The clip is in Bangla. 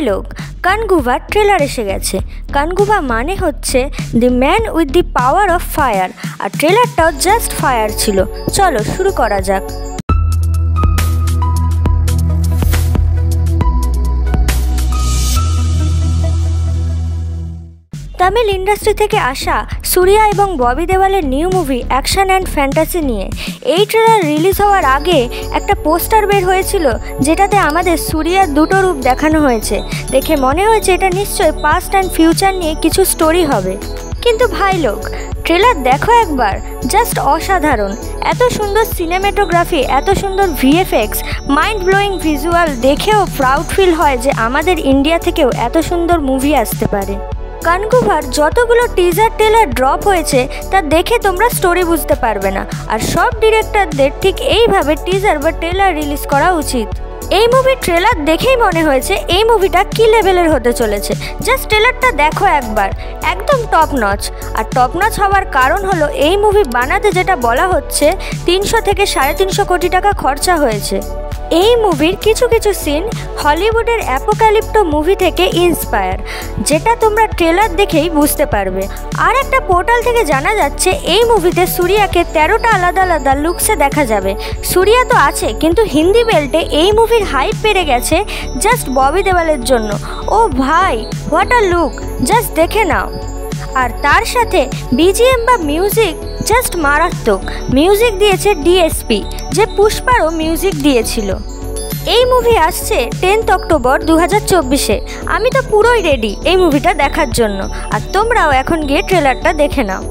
লোক, কানগুভা ট্রেলার এসে গেছে। কানগুভা মানে হচ্ছে the man with the power of fire, আর ট্রেলারটাও জাস্ট ফায়ার ছিল। চলো শুরু করা যাক। তামিল ইন্ডাস্ট্রি থেকে আসা সূর্যা এবং ববি দেওয়ালের new movie action and fantasy নিয়ে এই ট্রেলার রিলিজ হওয়ার আগে একটা পোস্টার বের হয়েছিল, যেটাতে আমাদের সূর্যার দুটো রূপ দেখানো হয়েছে। দেখে মনে হয়েছে এটা নিশ্চয়ই পাস্ট অ্যান্ড ফিউচার নিয়ে কিছু স্টোরি হবে। কিন্তু ভাই লোক, ট্রেলার দেখো একবার, জাস্ট অসাধারণ। এত সুন্দর সিনেমেটোগ্রাফি, এত সুন্দর ভিএফএক্স, মাইন্ড ব্লোয়িং ভিজুয়াল, দেখেও প্রাউড ফিল হয় যে আমাদের ইন্ডিয়া থেকেও এত সুন্দর মুভি আসতে পারে। কানগুভার যতগুলো টিজার ট্রেলার ড্রপ হয়েছে তা দেখে তোমরা স্টোরি বুঝতে পারবে না, আর সব ডিরেক্টরদের ঠিক এইভাবে টিজার বা ট্রেলার রিলিজ করা উচিত। এই মুভির ট্রেলার দেখেই মনে হয়েছে এই মুভিটা কী লেভেলের হতে চলেছে। জাস্ট ট্রেলারটা দেখো একবার, একদম টপ নচ। আর টপ নচ হওয়ার কারণ হলো এই মুভি বানাতে যেটা বলা হচ্ছে 300 থেকে 350 কোটি টাকা খরচা হয়েছে। এই মুভির কিছু কিছু সিন হলিউডের অ্যাপোক্যালিপ্টো মুভি থেকে ইন্সপায়ার, যেটা তোমরা ট্রেলার দেখেই বুঝতে পারবে। আর একটা পোর্টাল থেকে জানা যাচ্ছে এই মুভিতে সূর্যাকে 13টা আলাদা আলাদা লুকসে দেখা যাবে। সূর্যা তো আছে, কিন্তু হিন্দি বেল্টে এই মুভির হাইপ বেড়ে গেছে জাস্ট ববি দেওয়ালের জন্য। ও ভাই, হোয়াট আ লুক, জাস্ট দেখে নাও। আর তার সাথে বিজিএম বা মিউজিক জাস্ট মারাত্মক। মিউজিক দিয়েছে ডিএসপি, যে পুষ্পারও মিউজিক দিয়েছিল। এই মুভি আসছে 10 অক্টোবর 2024-এ। আমি তো পুরোই রেডি এই মুভিটা দেখার জন্য, আর তোমরাও এখন গিয়ে ট্রেলারটা দেখে নাও।